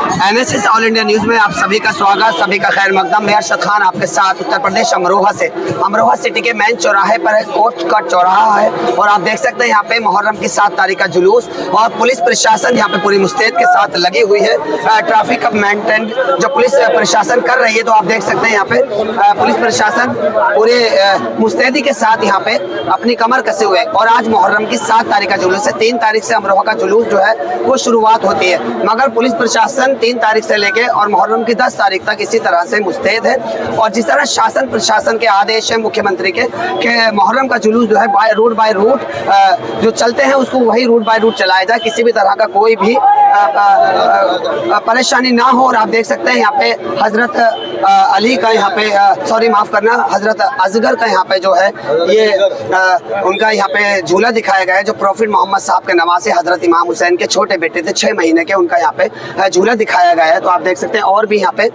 NSS all India news में आप सभी का स्वागत, सभी का खैर मकदम। मैं अरशद खान आपके साथ उत्तर प्रदेश अमरोहा से। अमरोहा सिटी के मेन चौराहे पर है, कोर्ट का चौराहा है और आप देख सकते हैं यहाँ पे मुहर्रम की 7 तारीख का जुलूस और पुलिस प्रशासन यहाँ पे पूरी मुस्तैद के साथ लगी हुई है। ट्रैफिक अब मेंटेन जो पुलिस प्रशासन कर रही है, तो आप देख सकते हैं यहाँ पे पुलिस प्रशासन पूरे मुस्तैदी के साथ यहाँ पे अपनी कमर कसे हुए। और आज मुहर्रम की 7 तारीख का जुलूस है। 3 तारीख से अमरोहा का जुलूस जो है वो शुरुआत होती है, मगर पुलिस प्रशासन 3 तारीख से लेके और मुहर्रम की 10 तारीख तक इसी तरह से मुस्तैद है। और जिस तरह शासन प्रशासन के आदेश है मुख्यमंत्री के मुहर्रम का जुलूस जो है बाय रूट जो चलते हैं उसको वही रूट बाय रूट चलाया जाए, किसी भी तरह का कोई भी परेशानी ना हो। और आप देख सकते हैं यहाँ पे हजरत अली का यहाँ पे हजरत असगर का यहाँ पे जो है ये उनका यहाँ पे झूला दिखाया गया है, जो प्रॉफिट मोहम्मद साहब के नवासे हजरत इमाम हुसैन के छोटे बेटे थे 6 महीने के, उनका यहाँ पे झूला दिखाया गया है। तो आप देख सकते हैं और भी यहाँ पे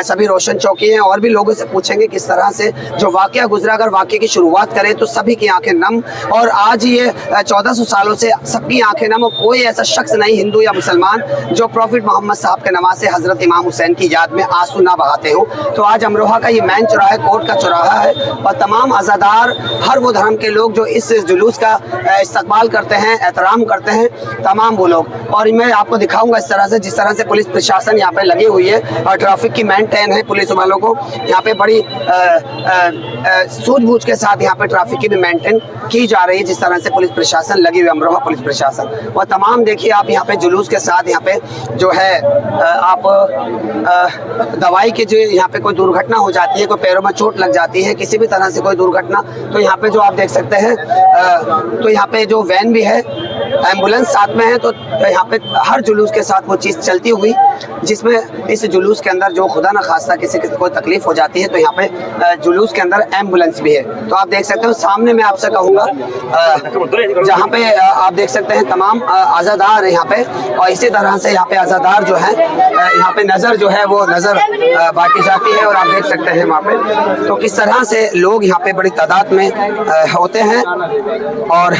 सभी रोशन चौकी हैं और भी लोगों से पूछेंगे किस तरह से जो वाकया गुजरा। अगर वाकये की शुरुआत करें तो सभी की आंखें नम, और आज ये 1400 सालों से सबकी आंखें नम, और कोई ऐसा शख्स नहीं हिंदू या मुसलमान जो प्रॉफिट मोहम्मद साहब के नवासे हजरत इमाम हुसैन की याद में आंसू ना बहाते हो। तो आज अमरोहा का ये मेन चौराहा कोर्ट का चौराहा है और तमाम आज़ादार हर वो धर्म के लोग जो इस जुलूस का इस्तकबाल करते हैं, एहतराम करते हैं, तमाम वो लोग। और मैं आपको दिखाऊंगा इस तरह से जिस तरह से पुलिस प्रशासन यहाँ पे लगी हुई है और ट्रैफिक की मेंटेन है पुलिस वालों को यहाँ पे बड़ी सूझबूझ के साथ यहाँ पे ट्रैफिक की भी मेंटेन की जा रही है। जिस तरह से पुलिस प्रशासन लगी हुई है, अमरोहा पुलिस प्रशासन। और तमाम देखिए आप यहाँ पे जुलूस के साथ यहाँ पे जो है आप दवाई के जो यहाँ पे कोई दुर्घटना हो जाती है, कोई पैरों में चोट लग जाती है, किसी भी तरह से कोई दुर्घटना, तो यहाँ पे जो आप देख सकते हैं तो यहाँ पे जो वैन भी है, एम्बुलेंस साथ में है। तो यहाँ पे हर जुलूस के साथ वो चीज़ चलती हुई, जिसमें इस जुलूस के अंदर जो खुदा न खास्ता किसी को कोई तकलीफ हो जाती है तो यहाँ पे जुलूस के अंदर एम्बुलेंस भी है। तो आप देख सकते हो सामने मैं आपसे कहूँगा जहाँ पे आप देख सकते हैं तमाम आज़ादार है यहाँ पे, और इसी तरह से यहाँ पे आज़ादार जो है यहाँ पे नज़र जो है वो नज़र बांटी जाती है। और आप देख सकते हैं वहाँ पे तो किस तरह से लोग यहाँ पे बड़ी तादाद में होते हैं। और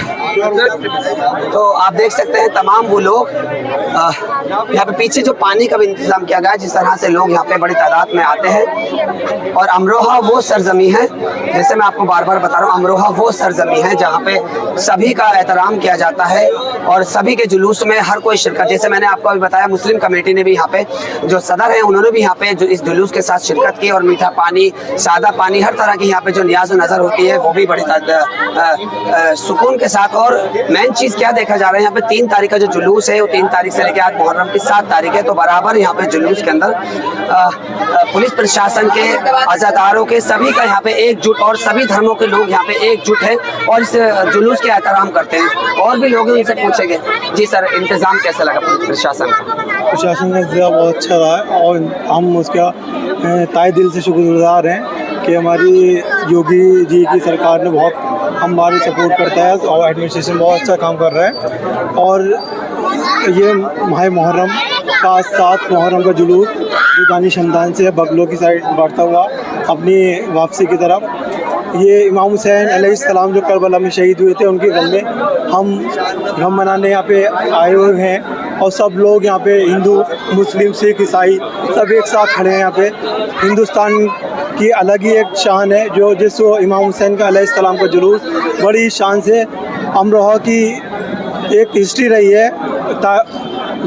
तो आप देख सकते हैं तमाम वो लोग यहाँ पे पीछे जो पानी का भी इंतजाम किया गया है, जिस तरह से लोग यहाँ पे बड़ी तादाद में आते हैं। और अमरोहा वो सरजमी है, जैसे मैं आपको बार बार बता रहा हूँ, अमरोहा वो सरजमी है जहाँ पे सभी का एहतराम किया जाता है और सभी के जुलूस में हर कोई शिरकत। जैसे मैंने आपको अभी बताया, मुस्लिम कमेटी ने भी यहाँ पे जो सदर हैं उन्होंने भी यहाँ पे जो इस जुलूस के साथ शिरकत की, और मीठा पानी, सादा पानी, हर तरह की यहाँ पे जो नियाज नज़र होती है वो भी बड़ी सुकून के साथ। और मेन चीज़ क्या देखा जा रहा है यहाँ पे 3 तारीख का जो जुलूस है वो 3 तारीख से लेकर आज मुहर्रम की 7 तारीख है, तो बराबर यहाँ पे जुलूस के अंदर पुलिस प्रशासन के, आज़ादारों के, सभी का यहाँ पे एकजुट, और सभी धर्मों के लोग यहाँ पे एकजुट है और इस जुलूस के एहतराम करते हैं। और भी लोग उनसे पूछेंगे। जी सर, इंतज़ाम कैसा लगा पुलिस प्रशासन का? प्रशासन का इंतज़ाम बहुत अच्छा रहा है और हम उसका तहे दिल से शुक्रगुजार हैं कि हमारी योगी जी की सरकार ने बहुत हमारी सपोर्ट करता है और एडमिनिस्ट्रेशन बहुत अच्छा काम कर रहा है। और ये माह मुहर्रम का 7 मुहर्रम का जुलूस रुदानी शमदान से बगलों की साइड बढ़ता हुआ अपनी वापसी की तरफ, ये इमाम हुसैन अलैहिस्सलाम जो करबला में शहीद हुए थे उनके गम में हम गम मनाने यहाँ पे आए हुए हैं। और सब लोग यहाँ पे हिंदू, मुस्लिम, सिख, ईसाई सब एक साथ खड़े हैं यहाँ पे। हिंदुस्तान की अलग ही एक शान है जो जिस इमाम हुसैन का अलैहिस्सलाम का जुलूस बड़ी शान से अमरोहा की एक हिस्ट्री रही है,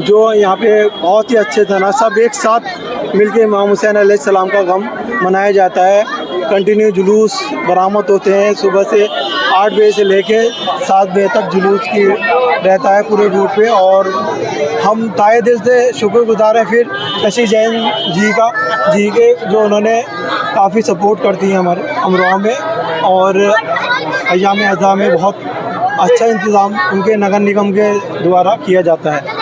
जो यहाँ पे बहुत ही अच्छे तरह सब एक साथ मिलके इमाम हुसैन अलैहिस्सलाम का गम मनाया जाता है। कंटिन्यू जुलूस बरामद होते हैं, सुबह से 8 बजे से लेके 7 बजे तक जुलूस की रहता है पूरे रूट पे। और हम ताए दिल से शुक्रगुजार हैं फिर शशि जैन जी के जो उन्होंने काफ़ी सपोर्ट करती हैं हमारे अमरोहा में, और अय्याम अज़ा में बहुत अच्छा इंतज़ाम उनके नगर निगम के द्वारा किया जाता है।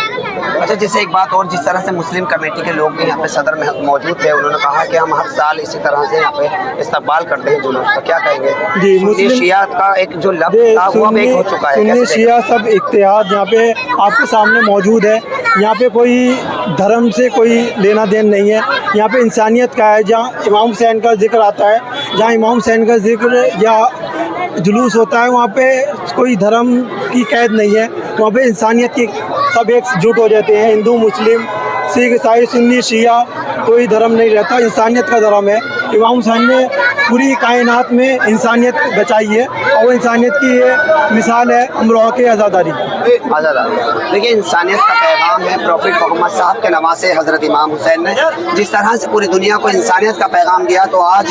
अच्छा, जैसे एक बात और, जिस तरह से मुस्लिम कमेटी के लोग भी यहाँ पे सदर में मौजूद थे, उन्होंने कहा कि हम हर साल इसी तरह से यहाँ पे इस्तकबाल करते हैं जुलूस का, क्या कहेंगे? जी, मुस्लिम शिया का एक जो लफ्ज़ था वो एक हो चुका है, सुन्नी शिया सब इत्तेहाद यहाँ पे आपके सामने मौजूद है। यहाँ पे कोई धर्म से कोई लेना देन नहीं है, यहाँ पे इंसानियत का है। जहाँ इमाम हुसैन का जिक्र आता है, जहाँ इमाम हुसैन का जिक्र या जुलूस होता है, वहाँ पे कोई धर्म की कैद नहीं है, वहाँ पे इंसानियत की सब एकजुट हो जाते हैं। हिंदू, मुस्लिम, सिख ईसाई सुन्नी शिया कोई धर्म नहीं रहता, इंसानियत का धर्म है। इमाम हुसैन ने पूरी कायनात में इंसानियत बचाई है और वो इंसानियत की ये मिसाल है अमरोहा के आज़ादारी। देखिए, इंसानियत का पैगाम है प्रॉफिट मोहम्मद साहब के नवासे हज़रत इमाम हुसैन ने जिस तरह से पूरी दुनिया को इंसानियत का पैगाम दिया। तो आज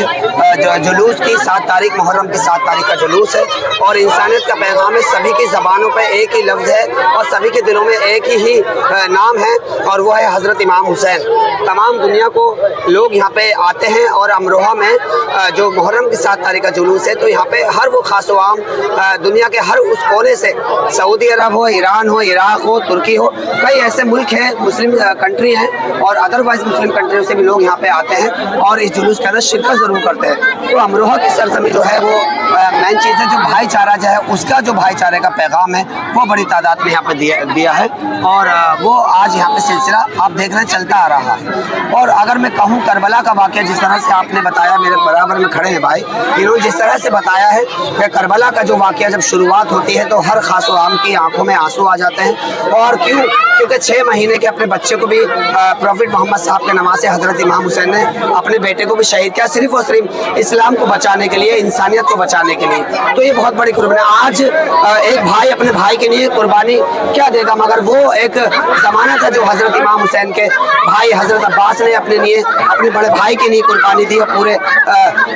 जुलूस की 7 तारीख मुहर्रम की 7 तारीख का जुलूस है और इंसानियत का पैगाम है। सभी की ज़बानों पे एक ही लफ्ज़ है और सभी के दिलों में एक ही नाम है और वो है हज़रत इमाम हुसैन। तमाम दुनिया को लोग यहाँ पे आते हैं और अमरोहा में जो मुहर्रम की 7 तारीख का जुलूस है तो यहाँ पे हर वो खास आम दुनिया के हर उस कोने से, सऊदी अरब हो, ईरान हो, इराक हो, तुर्की हो, कई ऐसे मुल्क हैं, मुस्लिम कंट्री हैं और अदरवाइज मुस्लिम कंट्रियों से भी लोग यहाँ पे आते हैं और इस जुलूस के अंदर शिरकत ज़रूर करते हैं। तो अमरोहा की सरजमी जो है वो मेन चीज़ है, जो भाईचारा जो है उसका जो भाईचारे का पैगाम है वो बड़ी तादाद में यहाँ पे दिया है और वो आज यहाँ पे सिलसिला आप देख रहे हैं चलता आ रहा है। और अगर मैं कहूँ करबला का वाक़या जिस तरह से आपने बताया, मेरे बराबर में खड़े हैं भाई, इन्होंने जिस तरह से बताया है कि करबला का जो वाक़या जब शुरुआत होती है तो हर खास आम की आंखों में आंसू आ जाते हैं। और क्यों? क्योंकि 6 महीने के अपने बच्चे को भी प्रॉफिट मोहम्मद साहब के नवासे हज़रत इमाम हुसैन ने अपने बेटे को भी शहीद किया, सिर्फ और सिर्फ इस्लाम को बचाने के लिए, इंसानियत को बचाने के लिए। तो ये बहुत बड़ी कुर्बानी। आज एक भाई अपने भाई के लिए कुर्बानी क्या देगा, मगर वो एक ज़माना था जो हज़रत इमाम हुसैन के भाई हज़रत अब्बास ने अपने लिए, अपने बड़े भाई के लिए कुर्बानी दी और पूरे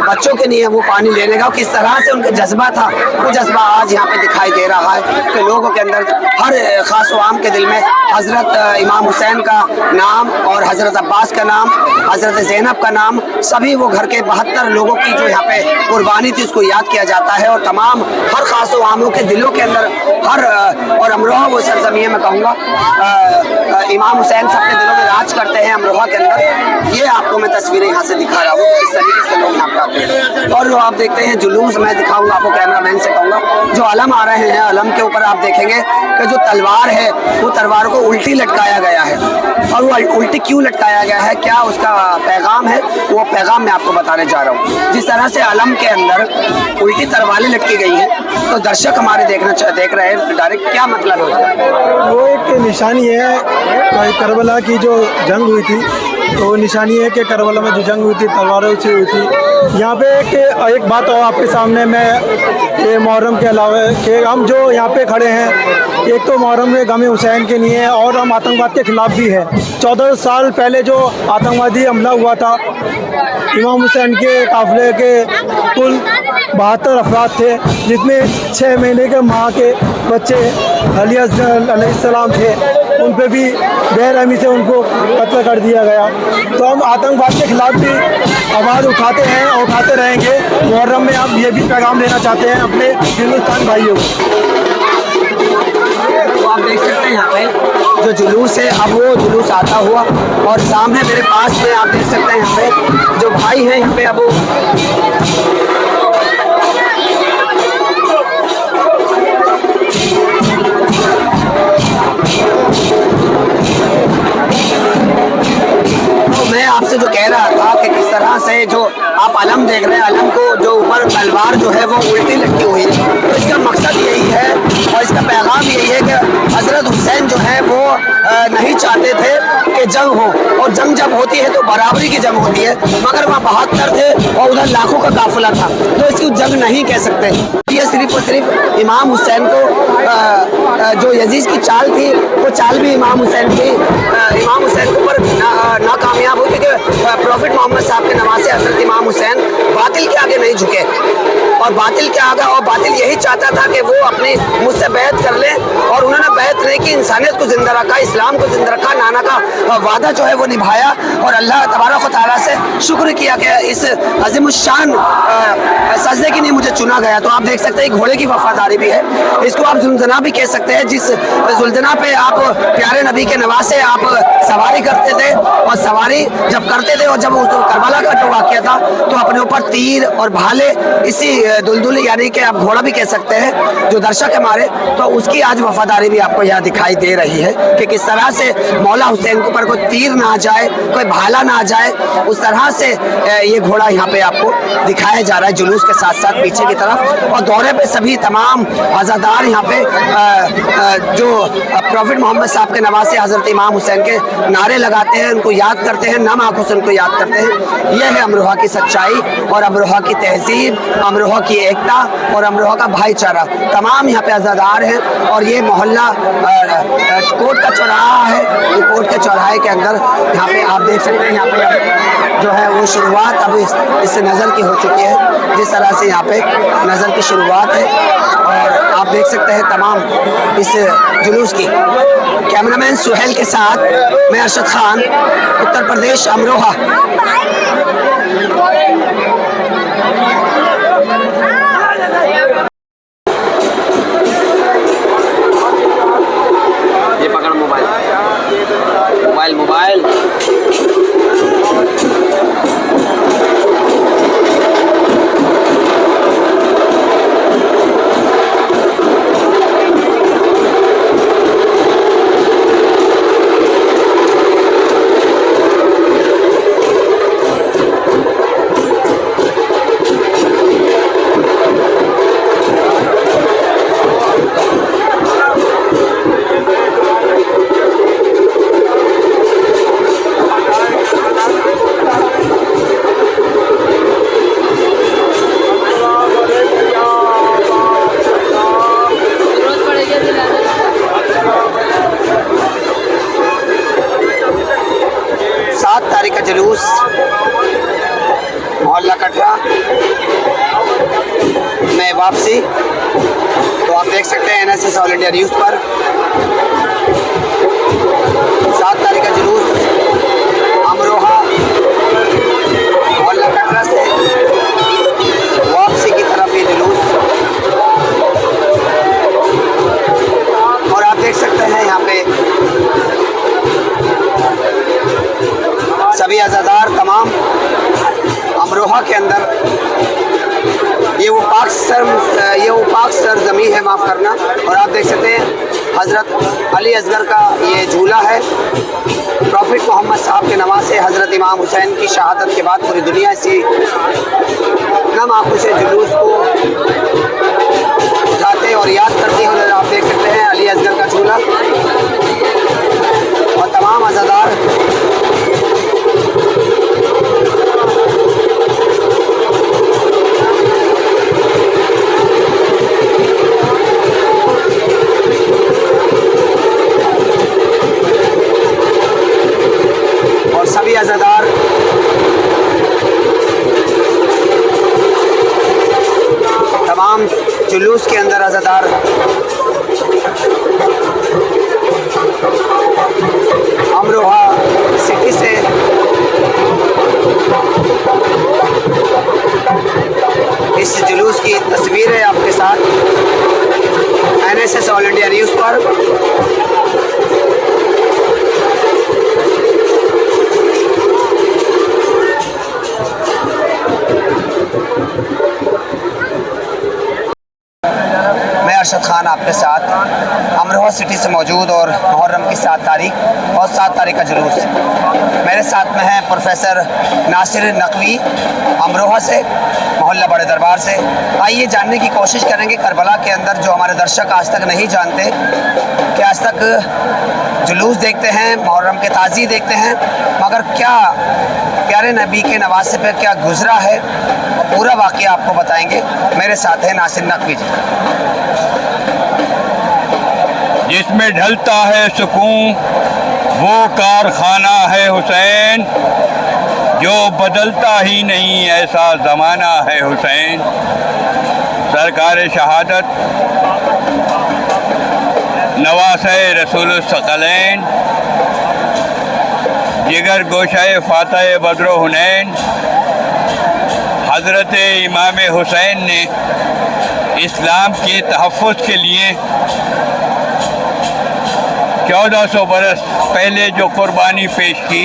बच्चों के लिए वो पानी लेने का किस तरह से उनका जज्बा था, वो जज्बा आज यहाँ पे दिखाई दे रहा है कि लोगों के अंदर हर खास आम के दिल में हज़रत इमाम हुसैन का नाम और हज़रत अब्बास का नाम, हज़रत ज़ैनब का नाम, सभी वो घर के 72 लोगों की जो यहाँ पे कुर्बानी थी उसको याद किया जाता है। और तमाम हर खास आमों के दिलों के अंदर हर और अमरोहा वो सरजमी है, मैं कहूँगा इमाम हुसैन सबके दिलों में राज करते हैं अमरोहा के अंदर। ये आपको मैं तस्वीरें यहाँ से दिखा रहा हूँ किस तरीके से लोग यहाँ पे आते हैं। और जो आप देखते हैं जुलूस, मैं दिखाऊंगा आपको, कैमरामैन से कहूँगा, जो अलम आ रहे हैं, अलम के ऊपर आप देखेंगे कि जो तलवार है वो तलवार को उल्टी लटकाया गया है। और वो उल्टी क्यों लटकाया गया है, क्या उसका पैगाम है, वो पैगाम मैं आपको बताने जा रहा हूँ। जिस तरह से अलम के अंदर उल्टी तलवारें लटकी गई हैं तो दर्शक हमारे देख रहे हैं डायरेक्ट, क्या मतलब है? वो एक निशानी है करबला की जो जंग हुई थी, तो निशानी है कि करबला में जो जंग हुई थी तलवारों से हुई थी। यहाँ पे एक बात और आपके सामने मैं ये मुहर्रम के अलावा कि हम जो यहाँ पे खड़े हैं, एक तो मुहर्रम में गम हुसैन के लिए और हम आतंकवाद के खिलाफ भी हैं। 14 साल पहले जो आतंकवादी हमला हुआ था, इमाम हुसैन के काफ़िले के कुल 72 अफराद थे, जिसमें 6 महीने के माँ के बच्चे अली अलैहिस्सलाम थे, उन पे भी बेरहमी से उनको कत्ल कर दिया गया। तो हम आतंकवाद के खिलाफ भी आवाज़ उठाते हैं और उठाते रहेंगे। मुहर्रम में आप ये भी पैगाम देना चाहते हैं अपने हिंदुस्तान भाइयों को। तो आप देख सकते हैं यहाँ पे जो जुलूस है, अब वो जुलूस आता हुआ और सामने मेरे पास में आप देख सकते हैं यहाँ पे जो भाई हैं यहाँ पे अब मैं आपसे जो कह रहा था कि किस तरह से जो आप अलम देख रहे हैं, अलम को जो ऊपर तलवार जो है वो उल्टी लटकी हुई है, तो इसका मकसद यही है और इसका पैगाम यही है कि हज़रत हुसैन जो है वो नहीं चाहते थे कि जंग हो, और जंग जब होती है तो बराबरी की जंग होती है, मगर वहाँ 72 थे और उधर लाखों का काफिला था, तो इसको जंग नहीं कह सकते। ये सिर्फ और सिर्फ इमाम हुसैन को जो यजीद की चाल थी वो चाल भी इमाम हुसैन की, इमाम हुसैन के ऊपर नाकामयाब हुई, क्योंकि प्रॉफिट मोहम्मद साहब के नवासे हज़रत इमाम हुसैन बातिल के आगे नहीं झुके और बातिल के आगे, और बातिल यही चाहता था कि वो अपनी मुझसे बैत कर ले, और उन्होंने बैत नहीं की, इंसानियत को जिंदा रखा, इस्लाम को जिंदा रखा, नाना का वादा जो है वो निभाया और अल्लाह तबारक व तआला से शुक्र किया कि इस अज़ीमुश्शान सजदे के लिए मुझे चुना गया। तो आप देख सकते हैं घोड़े की वफादारी भी है, इसको आप जुल्जना भी कह सकते हैं, जिस जुल्जना पे आप प्यारे नबी के नवासे आप सवारी करते थे, और सवारी जब करते थे और जब उस करबला का जो वाक़या था तो अपने ऊपर तीर और भाले इसी दुलदुल यानी कि आप घोड़ा भी कह सकते हैं, जो दर्शक हमारे, तो उसकी आज वफादारी भी आपको यहाँ दिखाई दे रही है कि किस तरह से मौला हुसैन के ऊपर कोई तीर ना जाए, कोई भाला ना जाए, उस तरह से ये घोड़ा यहाँ पे आपको दिखाया जा रहा है जुलूस के साथ साथ पीछे की तरफ। और दौरे पे सभी तमाम अज़ादार यहाँ पे जो प्रॉफिट मोहम्मद साहब के नवासे हज़रत इमाम हुसैन के नारे लगाते हैं, उनको याद करते हैं, नम आंखों से उनको याद करते हैं। यह है अमरोहा की सच्चाई और अमरोहा की तहजीब, अमरोहा की एकता और अमरोहा का भाईचारा। तमाम यहाँ पे अज़ादार हैं और ये मोहल्ला कोर्ट का चौराहा है। कोर्ट के चौराहे के अंदर यहाँ पे आप देख सकते हैं, यहाँ पे जो है वो शुरुआत अब इससे नज़र की हो चुकी है, जिस तरह से यहाँ पे नज़र की शुरुआत है। और आप देख सकते हैं तमाम इस जुलूस की। कैमरामैन सुहेल के साथ मैं अरशद खान, उत्तर प्रदेश, अमरोहा। ये पकड़ मोबाइल मोबाइल मोबाइल। का जुलूस मोहल्ला कटरा में वापसी, तो आप देख सकते हैं NSS ऑल इंडिया न्यूज़ पर 7 तारीख का जुलूस अमरोहा मोहल्ला कटरा से वापसी की तरफ ये जुलूस। और आप देख सकते हैं यहाँ पे सभी अज़ादार तमाम अमरोहा के अंदर। ये वो पाक सरज़मी है, माफ़ करना। और आप देख सकते हैं हज़रत अली असगर का ये झूला है। प्रॉफिट मोहम्मद साहब के नवासे हज़रत इमाम हुसैन की शहादत के बाद पूरी दुनिया इसी नम आंखों से जुलूस को उठाते और याद करते हैं। आप देख सकते हैं अली असगर का झूला और तमाम अज़ादार और सभी अज़ादार तमाम जुलूस के अंदर अज़ादार अमरोहा सिटी से इस जुलूस की तस्वीर है आपके साथ NSS ऑल इंडिया न्यूज़ पर। अरशद खान आपके साथ अमरोहा सिटी से मौजूद और मुहर्रम की 7 तारीख और 7 तारीख का जुलूस। मेरे साथ में हैं प्रोफेसर नासिर नकवी अमरोहा से, मोहल्ला बड़े दरबार से। आइए जानने की कोशिश करेंगे करबला के अंदर जो हमारे दर्शक आज तक नहीं जानते कि आज तक जुलूस देखते हैं, मुहर्रम के ताज़ी देखते हैं, मगर क्या प्यारे नबी के नवासे पे क्या गुजरा है, पूरा वाक़या आपको बताएंगे। मेरे साथ है नासिर नकवी जी। जिसमें ढलता है सुकून वो कारखाना है हुसैन, जो बदलता ही नहीं ऐसा ज़माना है हुसैन। सरकार शहादत नवासे रसूल सकलैन, जिगर गोशाए फातह बद्र हुनैन, हज़रत इमाम हुसैन ने इस्लाम के तहफ़्फ़ुज़ के लिए 1400 बरस पहले जो कुर्बानी पेश की,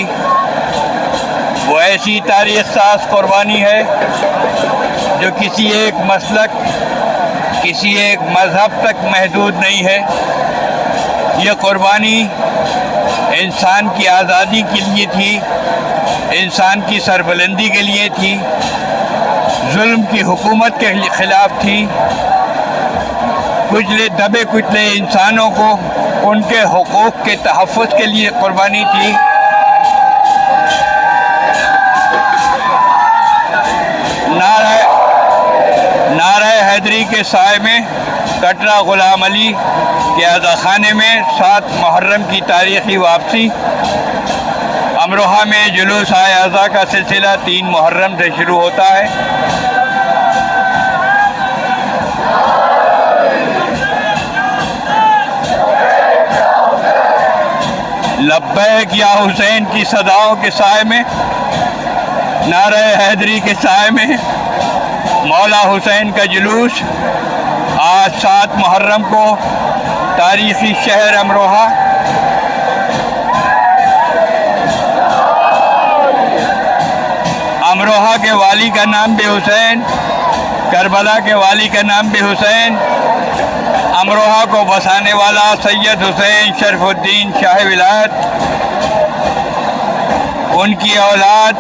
वो ऐसी तारीख साज कुर्बानी है जो किसी एक मसलक, किसी एक मज़हब तक महदूद नहीं है। ये कुर्बानी इंसान की आज़ादी के लिए थी, इंसान की सरबुलंदी के लिए थी, जुल्म की हुकूमत के ख़िलाफ़ थी, कुचले दबे कुचले इंसानों को उनके हुकूक़ के तहफ़्फ़ुज़ के लिए कुर्बानी थी। नारा हैदरी के साए में कटरा ग़ुलाम अली के अज़ाख़ाने में 7 मुहर्रम की तारीख़ी वापसी। अमरोहा में जुलूस आए अज़ा का सिलसिला 3 मुहर्रम से शुरू होता है। लब्बैक या हुसैन की सदाओं के साए में, नारा हैदरी के साए में मौला हुसैन का जुलूस आज 7 मुहर्रम को तारीख़ी शहर अमरोहा अमरोहा के वाली का नाम भी हुसैन, करबला के वाली का नाम भी हुसैन, अमरोहा को बसाने वाला सैयद हुसैन शरफुद्दीन शाह विलायत, उनकी औलाद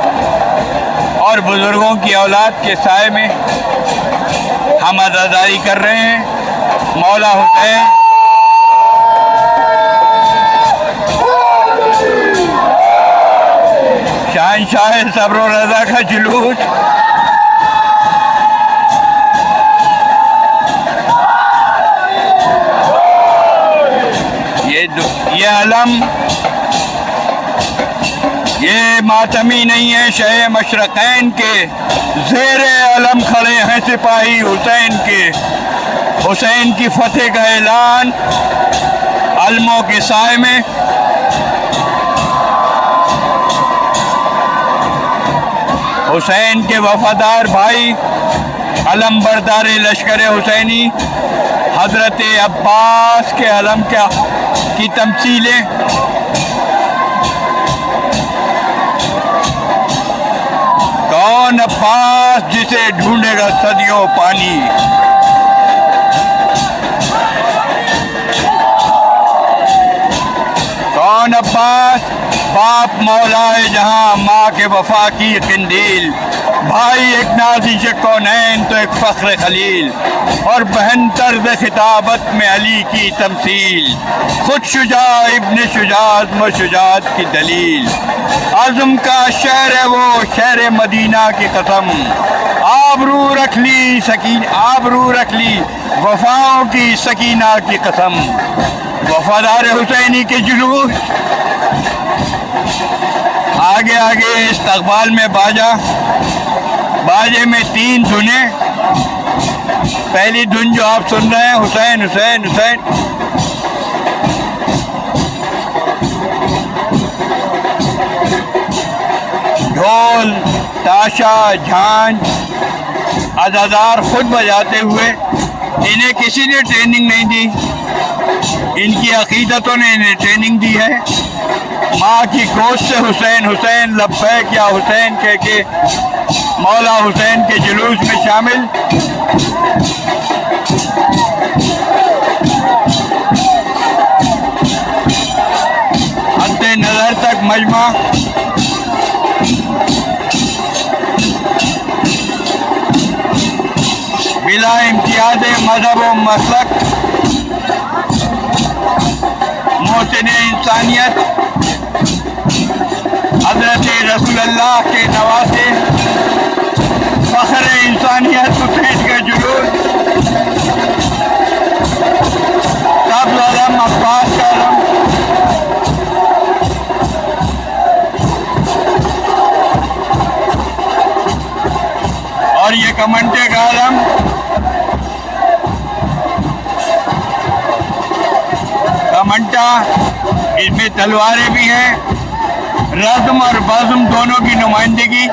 और बुज़ुर्गों की औलाद के साए में हम अज़ादारी कर रहे हैं। मौला हुसैन शहंशाह सब्र व रज़ा का जुलूस ये अलम, ये मातमी नहीं है, शह मशरक़ैन के ज़ेरे अलम खड़े हैं सिपाही हुसैन के। हुसैन की फतेह का ऐलान अलमों के साए में। हुसैन के वफादार भाई अलम बरदार लश्कर हुसैनी हज़रत अब्बास के अलम की तमसीलें कौन अब्बास जिसे ढूंढेगा सदियों पानी। कौन अब्बास बाप मौलाए जहां, माँ के वफा की किंदील, भाई एक नाज़िश कौनैन तो एक फ़ख्र खलील, और बहन तर्ज़ खिताबत में अली की तमसील, खुद शुजा इब्न शुजात व शुजात की दलील। आज़म का शहर है वो शहर मदीना की कसम, आबरू रख ली आबरू रख ली वफ़ाओं की सकीना की कसम। वफादार हुसैनी के जुलूस आगे आगे इस्तक़बाल में बाजे में 3 धुनें। पहली धुन जो आप सुन रहे हैं, हुसैन हुसैन हुसैन, ढोल ताशा झांझ अज़ादार खुद बजाते हुए, इन्हें किसी ने ट्रेनिंग नहीं दी, इनकी अक़ीदतों ने इन्हें ट्रेनिंग दी है। माँ की गोद से हुसैन हुसैन लब्बैक या हुसैन कह के मौला हुसैन के जुलूस में शामिल। हद्दे नज़र तक मजमा बिला इम्तियाज़ मज़हब व मसलक, मोहसिन इंसानियत हज़रत रसूलुल्लाह के नवासे, फ़ख्र इंसानियत हुसैन का जुलूस, सब्ज़ अलम अब्बास का अलम, और ये कमंटे का अलम। कमंटा, इसमें तलवारें भी हैं, रज़्म और बज़्म दोनों की नुमाइंदगी।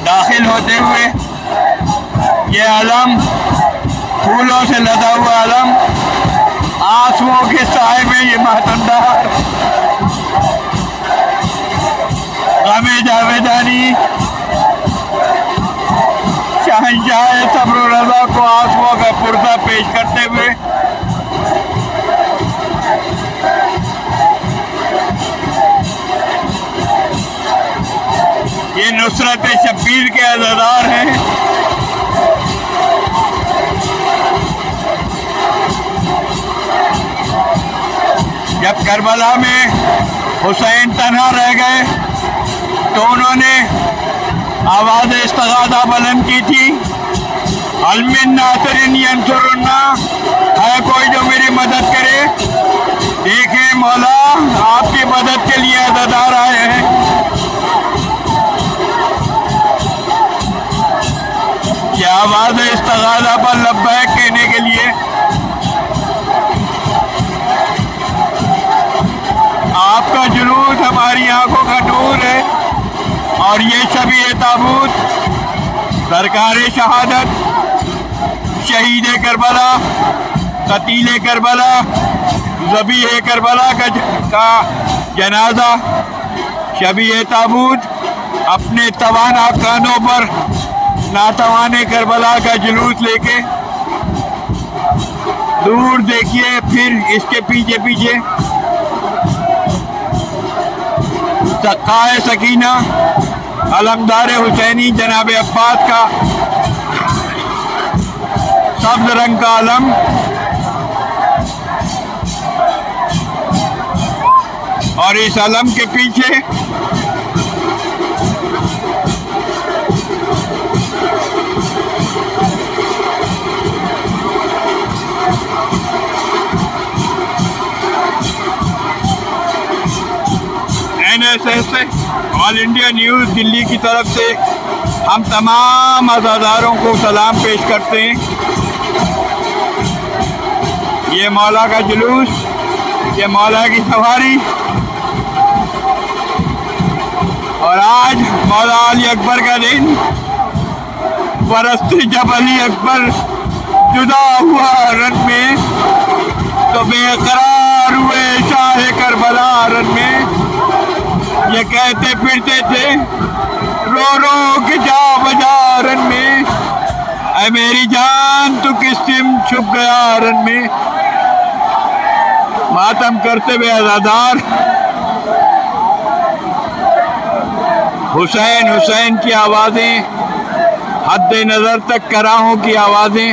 दाखिल होते हुए ये अलम, फूलों से लदा हुआ अलम, आंसुओं के साए में ये मातमदार गमे जावेदानी शहंशाह सब्र व रज़ा को आंसुओं का पुर्जा पेश करते हुए ये नुसरत शब्बीर के अज़ादार हैं। जब करबला में हुसैन तन्हा रह गए तो उन्होंने आवाज़ इस्तिग़ासा बुलंद की थी, हल मिन नासिरिन यंसुरुन्ना, है कोई जो मेरी मदद करे। देखें मौला आपकी मदद के लिए अज़ादार आए हैं। ये आवाज़ इस्तिग़ासा पर लब्बैक कहने के लिए आपका जुलूस हमारी आंखों का नूर है। और ये शबीए ताबूत सरकार शहादत, शहीद Karbala, Qateel Karbala, Zabih Karbala का जनाजा शबीए ताबूत अपने तवाना कानों पर नातवाने करबला का जुलूस लेके दूर देखिए, फिर इसके पीछे पीछे सक्काए सकीना अलमदार हुसैनी जनाब अब्बास का सब्ज रंग का अलम, और इस अलम के पीछे NSS all India news Delhi की तरफ से हम तमाम अज़ादारों को सलाम पेश करते हैं। ये मौला का जुलूस, ये मौला की सवारी, और आज मौला अली अकबर का दिन। परस्ती जब अली अकबर जुदा हुआ रन में तो बेकरार हुए शाह करबला रन में। ये कहते फिरते थे रो रो के जा बजा रन में, ऐ मेरी जान तू किस सिम छुप गया रन में। मातम करते हुए अज़ादार हुसैन हुसैन की आवाज़ें, हद नज़र तक कराहों की आवाज़ें